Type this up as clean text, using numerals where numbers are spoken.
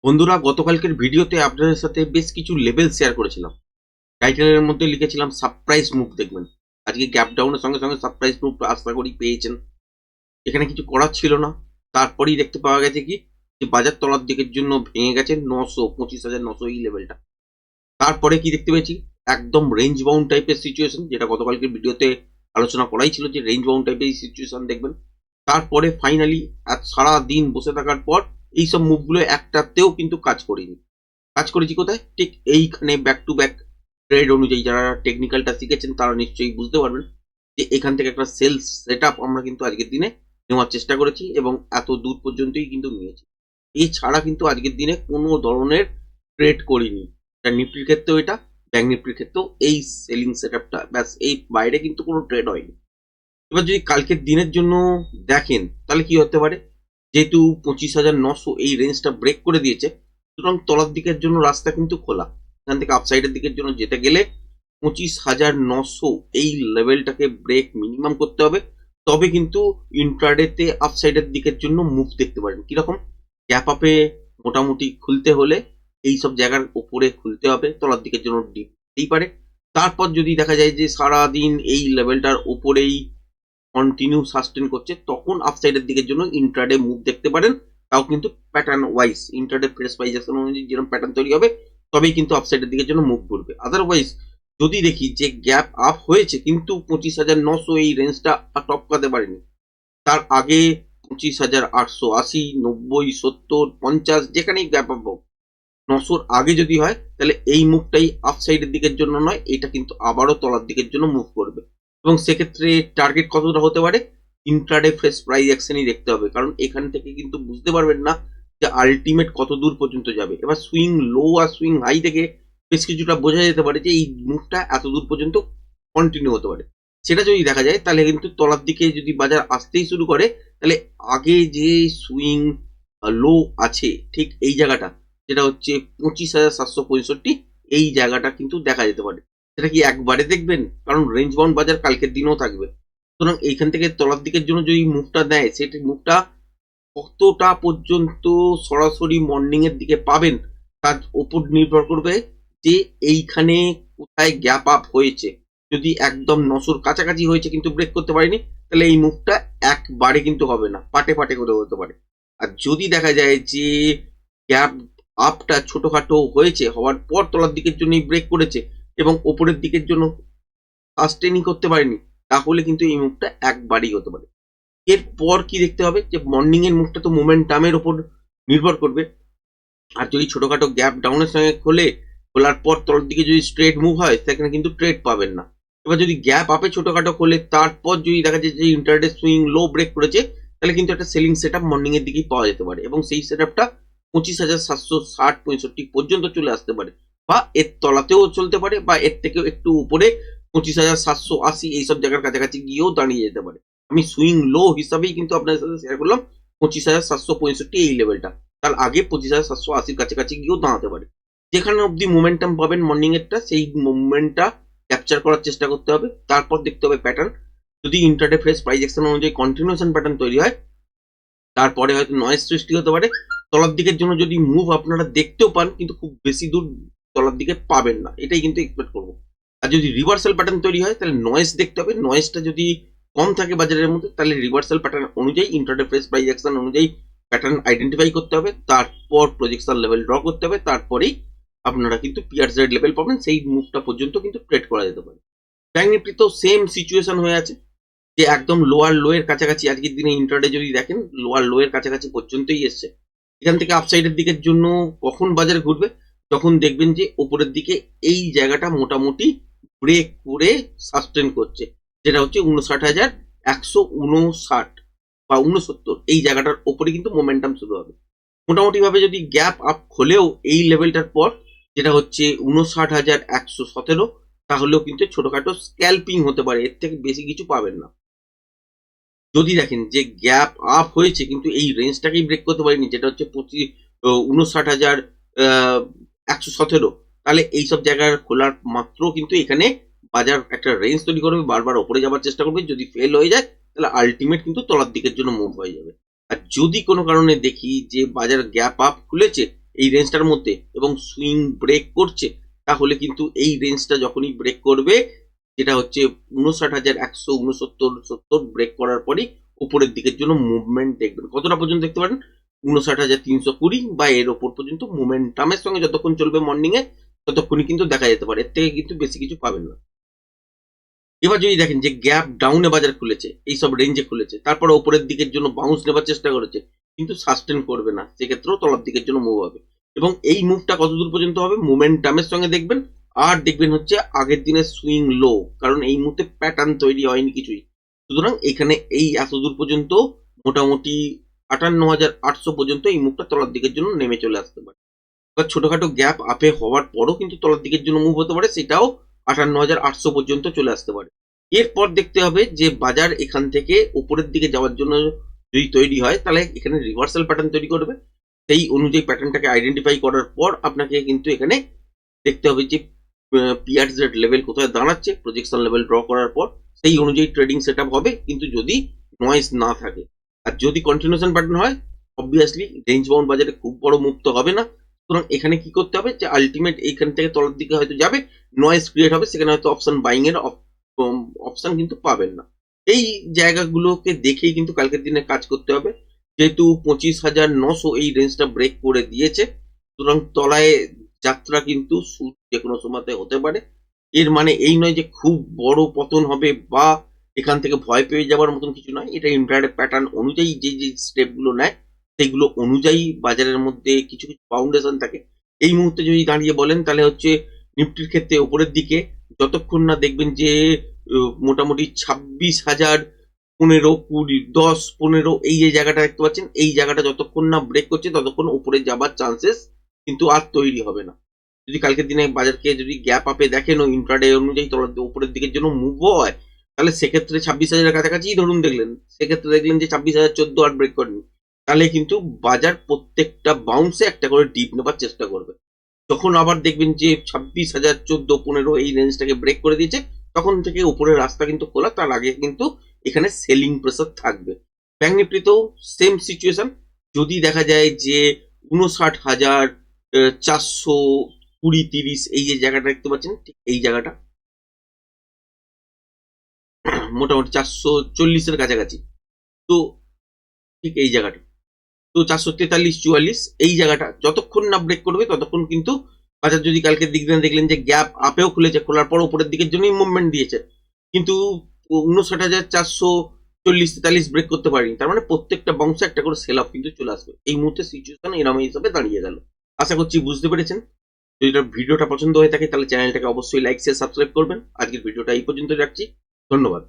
বন্ধুরা, গতকালকের ভিডিওতে আপনাদের সাথে বেশ কিছু লেভেল শেয়ার করেছিলাম। টাইটেলের মধ্যে লিখেছিলাম সারপ্রাইজ মুভ দেখবেন। আজকে গ্যাপ ডাউনের সঙ্গে সঙ্গে সারপ্রাইজ মুভ আশা করি পেয়েছেন। এখানে কিছু করার ছিল না। তারপরেই দেখতে পাওয়া গেছে কি যে বাজার তলার দিকের জন্য ভেঙে গেছে 925,900 এই লেভেলটা। তারপরে কি দেখতে পেয়েছি, একদম রেঞ্জ বাউন্ড টাইপের সিচুয়েশন, যেটা গতকালকের ভিডিওতে আলোচনা করাই ছিল যে রেঞ্জ বাউন্ড টাইপের সিচুয়েশন দেখবেন। তারপরে ফাইনালি সারা দিন বসে থাকার পর এইসব মুভগুলো একটাতেও কিন্তু কাজ করেনি। কাজ করেছি কোথায়? ঠিক এইখানে ব্যাক টু ব্যাক ট্রেড অনুযায়ী যারা টেকনিক্যালটা শিখেছেন তারা নিশ্চয়ই বুঝতে পারবেন যে এখান থেকে একটা সেলস সেট আপ আমরা কিন্তু আজকের দিনে নেওয়ার চেষ্টা করেছি এবং এত দূর পর্যন্তই কিন্তু নিয়েছি। এছাড়া কিন্তু আজকের দিনে কোনো ধরনের ট্রেড করিনি। এটা নিফটির ক্ষেত্রেও, এটা ব্যাংক নিফটির ক্ষেত্রেও এই সেলিং সেট আপটা ব্যাস, এই বাইরে কিন্তু কোনো ট্রেড হয়নি। এবার যদি কালকের দিনের জন্য দেখেন তাহলে কি হতে পারে, যেহেতু 25,900 এই রেঞ্জটা ব্রেক করে দিয়েছে, সুতরাং তলার দিকের জন্য রাস্তা কিন্তু খোলা। এখান থেকে আপসাইডের দিকের জন্য যেতে গেলে 25,900 এই লেভেলটাকে ব্রেক মিনিমাম করতে হবে। তবে কিন্তু ইন্ট্রাডেতে আপসাইডের দিকের জন্য মুভ দেখতে পারেন। কিরকম? গ্যাপ আপে মোটামুটি খুলতে হলে এই সব জায়গার উপরে খুলতে হবে, তলার দিকের জন্য দিতেই পারে। তারপর যদি দেখা যায় যে সারাদিন এই লেভেলটার উপরেই কন্টিনিউ সাস্টেন করছে, তখন আপসাইডের দিকের জন্য ইন্ট্রাডে মুভ দেখতে পারেন। তাও কিন্তু প্যাটার্ন ওয়াইজ, ইন্ট্রাডে প্রেস প্রাইজেশন অনুযায়ী যেরকম প্যাটার্ন তৈরি হবে তবেই কিন্তু আপসাইডের দিকের জন্য মুভ করবে। আদারওয়াইজ যদি দেখি যে গ্যাপ আপ হয়েছে কিন্তু 25,900 এই রেঞ্জটা টপকাতে পারেনি, তার আগে 25,880, 90, 70, 50 যেখানেই গ্যাপ আপ হোক, 900-র আগে যদি হয় তাহলে এই মুভটাই আপসাইডের দিকের জন্য নয়, এটা কিন্তু আবারও তলার দিকের জন্য মুভ করবে। এবং সেক্ষেত্রে টার্গেট কতটা হতে পারে, ইন্ট্রাডে ফ্রেশ প্রাইস অ্যাকশনই দেখতে হবে, কারণ এখান থেকে কিন্তু বুঝতে পারবেন না যে আলটিমেট কত দূর পর্যন্ত যাবে। এবার সুইং লো আর সুইং হাই থেকে বেশ কিছুটা বোঝা যেতে পারে যে এই মুভটা এত দূর পর্যন্ত কন্টিনিউ হতে পারে। সেটা যদি দেখা যায় তাহলে কিন্তু তলার দিকে যদি বাজার আসতেই শুরু করে, তাহলে আগে যে সুইং লো আছে ঠিক এই জায়গাটা, যেটা হচ্ছে 25,765, এই জায়গাটা কিন্তু দেখা যেতে পারে। সেটা কি একবারে দেখবেন? কারণ রেঞ্জ বাউন্ড বাজার কালকের দিনও থাকবে। সুতরাং এইখান থেকে তলার দিকের জন্য যদি মুভটা দেয়, সেটি মুভটা কতটা পর্যন্ত সরাসরি মর্নিং এর দিকে পাবেন তার উপর নির্ভর করবে যে এইখানে কোথায় গ্যাপ আপ হয়েছে। যদি একদম 900-র কাছাকাছি হয়েছে কিন্তু ব্রেক করতে পারেনি, তাহলে এই মুভটা একবারে কিন্তু হবে না, পাটে পাটে করে হতে পারে। আর যদি দেখা যায় যে গ্যাপ আপটা ছোটখাটো হয়েছে, হওয়ার পর তলার দিকের জন্যই ব্রেক করেছে এবং ওপরের দিকের জন্য সাস্টেনই করতে পারেনি, তাহলে কিন্তু এই মুভটা একবারই হতে পারে। এরপর কি দেখতে হবে যে মর্নিং এর মুভটা তো মোমেন্টামের উপর নির্ভর করবে। আর যদি ছোটখাটো গ্যাপ ডাউনের সঙ্গে খোলার পর তলার দিকে যদি স্ট্রেট মুভ হয়, সেখানে কিন্তু ট্রেড পাবেন না। এবার যদি গ্যাপ আপে ছোটখাটো খোলে, তারপর যদি দেখা যায় যে ইন্টারডে সুইং লো ব্রেক করেছে, তাহলে কিন্তু একটা সেলিং সেট আপ মর্নিং এর দিকেই পাওয়া যেতে পারে এবং সেই সেট আপটা 25,760-65 পর্যন্ত চলে আসতে পারে, বা এর তলাতেও চলতে পারে, বা এর থেকেও একটু উপরে 25,780 এইসব জায়গার কাছাকাছি গিয়েও দাঁড়িয়ে যেতে পারে। আমি সুইং লো হিসাবেই কিন্তু আপনাদের সাথে শেয়ার করলাম 25,765 এই লেভেলটা। তার আগে 25,780-র কাছাকাছি গিয়েও দাঁড়াতে পারে। যেখানে অব্দি মোমেন্টাম পাবেন মর্নিং এরটা, সেই মুভমেন্টটা ক্যাপচার করার চেষ্টা করতে হবে। তারপর দেখতে হবে প্যাটার্ন। যদি ইন্টারডে ফ্রেশ প্রাইস অ্যাকশন অনুযায়ী কন্টিনিউশন প্যাটার্ন তৈরি হয়, তারপরে হয়তো নয়েজ সৃষ্টি হতে পারে। তলার দিকের জন্য যদি মুভ আপনারা দেখতেও পান, কিন্তু খুব বেশি দূর তলার দিকে পাবেন না, এটাই কিন্তু এক্সপেক্ট করবো। আর যদি রিভার্সাল প্যাটার্ন তৈরি হয় তাহলে নয়েজ দেখতে হবে। নয়েজটা যদি কম থাকে বাজারের মধ্যে, তাহলে রিভার্সাল প্যাটার্ন অনুযায়ী ইন্টারডে ফ্রেশ প্রাইস অ্যাকশন অনুযায়ী প্যাটার্ন আইডেন্টিফাই করতে হবে, তারপর প্রজেকশন লেভেল ড্র করতে হবে, তারপরেই আপনারা কিন্তু পিয়ার জেড লেভেল পাবেন। সেই মুভটা পর্যন্ত কিন্তু ট্রেড করা যেতে পারে। ব্যাংক নিফটি তো সেম সিচুয়েশন হয়ে আছে, যে একদম লোয়ার লো এর কাছাকাছি আজকের দিনে ইন্টারডে যদি দেখেন লোয়ার লো এর কাছাকাছি পর্যন্তই এসছে। এখান থেকে আপসাইডের দিকের জন্য কখন বাজার ঘুরবে, যখন দেখবেন যে উপরের দিকে এই জায়গাটা মোটামুটি ব্রেক করে সাস্টেন করছে, যেটা হচ্ছে 59,159 বা 69, এই জায়গাটার ওপরে কিন্তু মোমেন্টাম শুরু হবে। মোটামুটি ভাবে যদি গ্যাপ আপ খোলেও এই লেভেলটার পর, যেটা হচ্ছে 59,117, তাহলেও কিন্তু ছোটখাটো স্ক্যাল্পিং হতে পারে, এর থেকে বেশি কিছু পাবেন না। যদি দেখেন যে গ্যাপ আপ হয়েছে কিন্তু এই রেঞ্জটাকেই ব্রেক করতে পারেনি, যেটা হচ্ছে 59,117, তাহলে এইসব জায়গার খোলার মাত্র কিন্তু এখানে বাজার একটা রেঞ্জ তৈরি করবে, বারবার ওপরে যাওয়ার চেষ্টা করবে। যদি ফেল হয়ে যায় তাহলে আলটিমেট কিন্তু তলার দিকের জন্য মুভ হয়ে যাবে। আর যদি কোনো কারণে দেখি যে বাজার গ্যাপ আপ খুলেছে এই রেঞ্জটার মধ্যে এবং সুইং ব্রেক করছে, তাহলে কিন্তু এই রেঞ্জটা যখনই ব্রেক করবে, যেটা হচ্ছে 59,169 ব্রেক করার পরই উপরের দিকের জন্য মুভমেন্ট দেখবেন। কতটা পর্যন্ত দেখতে পারেন? 59,320 বা এর ওপর পর্যন্ত মোমেন্টামের সঙ্গে যতক্ষণ চলবে মর্নিং এ, ততক্ষণই কিন্তু দেখা যেতে পারে। এর থেকে কিন্তু বেশি কিছু পাবেন না। এবার যদি দেখেন যে গ্যাপ ডাউনে বাজার খুলেছে, এইসব রেঞ্জে খুলেছে, তারপরে ওপরের দিকের জন্য বাউন্স নেবার চেষ্টা করেছে, কিন্তু সাস্টেন করবে না, সেক্ষেত্রেও তলার দিকের জন্য মুভ হবে। এবং এই মুভটা কতদূর পর্যন্ত হবে? মোমেন্টামের সঙ্গে দেখবেন, আর দেখবেন হচ্ছে আগের দিনের সুইং লো, কারণ এই মুহূর্তে প্যাটার্ন তৈরি হয়নি কিছুই। সুতরাং এখানে এই এতদূর পর্যন্ত মোটামুটি 58,800 পর্যন্ত এই মুভটা তলার দিকের জন্য নেমে চলে আসতে পারে। বা ছোটখাটো গ্যাপ আপে হওয়ার পরও কিন্তু তলার দিকের জন্য মুভ হতে পারে, সেটাও 58,800 পর্যন্ত চলে আসতে পারে। এরপর দেখতে হবে যে বাজার এখান থেকে উপরের দিকে যাওয়ার জন্য যদি তৈরি হয়, তাহলে এখানে রিভার্সাল প্যাটার্ন তৈরি করবে। সেই অনুযায়ী প্যাটার্নটাকে আইডেন্টিফাই করার পর আপনাকে কিন্তু এখানে দেখতে হবে যে পিআরজেড লেভেল কোথায় দাঁড়াচ্ছে, প্রজেকশন লেভেল ড্র করার পর সেই অনুযায়ী ট্রেডিং সেট হবে, কিন্তু যদি নয়েজ না থাকে। আর যদি কন্টিনিউশন প্যাটার্ন হয়, অবভিয়াসলি রেঞ্জ বাউন্ড বাজারে খুব বড় মুভ তো হবে না। সুতরাং এখানে কি করতে হবে যে আলটিমেট এইখান থেকে তলার দিকে হয়তো যাবে, নয়েজ ক্রিয়েট হবে, সেখানে হয়তো অপশন বাইং এর অপশন কিন্তু পাবেন না। এই জায়গাগুলোকে দেখেই কিন্তু কালকের দিনে কাজ করতে হবে। যেহেতু 25,900 এই রেঞ্জটা ব্রেক করে দিয়েছে, সুতরাং তলায় যাত্রা কিন্তু যে কোনো সময়তে হতে পারে। এর মানে এই নয় যে খুব বড় পতন হবে বা এখান থেকে ভয় পেয়ে যাওয়ার মতন কিছু নয়। এটা ইন্টারডে প্যাটার্ন অনুযায়ী যে যে স্টেপগুলো নেয়, সেগুলো অনুযায়ী বাজারের মধ্যে কিছু কিছু ফাউন্ডেশন থাকে। এই মুহূর্তে যদি দাঁড়িয়ে বলেন, তাহলে হচ্ছে নিফটির ক্ষেত্রে উপরের দিকে যতক্ষণ না দেখবেন যে মোটামুটি 26,015, 20, 10, 15 এই যে জায়গাটা দেখতে পাচ্ছেন, এই জায়গাটা যতক্ষণ না ব্রেক করছে ততক্ষণ উপরে যাবার চান্সেস কিন্তু আর তৈরি হবে না। যদি কালকের দিনে বাজারকে যদি গ্যাপ আপে দেখেন ও ইন্ট্রাডে অনুযায়ী উপরের দিকের জন্য মুভও হয়, তাহলে সেক্ষেত্রে 26,000 কাছাকাছি ধরুন দেখলেন, সেক্ষেত্রে দেখলেন যে 26,014 আর ব্রেক করেনি, তাহলে কিন্তু বাজার প্রত্যেকটা বাউন্সে একটা করে ডিপ নেবার চেষ্টা করবে। যখন আবার দেখবেন যে 26,014, 15 এই রেঞ্জটাকে ব্রেক করে দিয়েছে, তখন থেকে উপরের রাস্তা কিন্তু খোলা। তার আগে কিন্তু এখানে সেলিং প্রেসার থাকবে। ব্যাংক নিফটিতেও সেম সিচুয়েশন। যদি দেখা যায় যে 59,420, 30 এই যে জায়গাটা দেখতে পাচ্ছেন, ঠিক এই জায়গাটা মোটামুটি 440-এর কাছাকাছি, তো ঠিক এই জায়গাটা, তো 443-44 এই জায়গাটা যতক্ষণ না ব্রেক করবে ততক্ষণ কিন্তু বাজার, যদি কালকে দিক দিয়ে দেখলেন যে গ্যাপ আপেও খুলেছে, খোলার পর উপরের দিকের জন্যই মুভমেন্ট দিয়েছে, কিন্তু 59,440-43 ব্রেক করতে পারেনি, তার মানে প্রত্যেকটা বাউন্সে একটা করে সেল অফ কিন্তু চলে আসবে। এই মুহূর্তে সিচুয়েশন এরকম হিসাবে দাঁড়িয়ে গেল। আশা করছি বুঝতে পেরেছেন। যদি ভিডিওটা পছন্দ হয়ে থাকে তাহলে চ্যানেলটাকে অবশ্যই লাইক, শেয়ার, সাবস্ক্রাইব করবেন। আজকের ভিডিওটা এই পর্যন্ত রাখছি। ধন্যবাদ।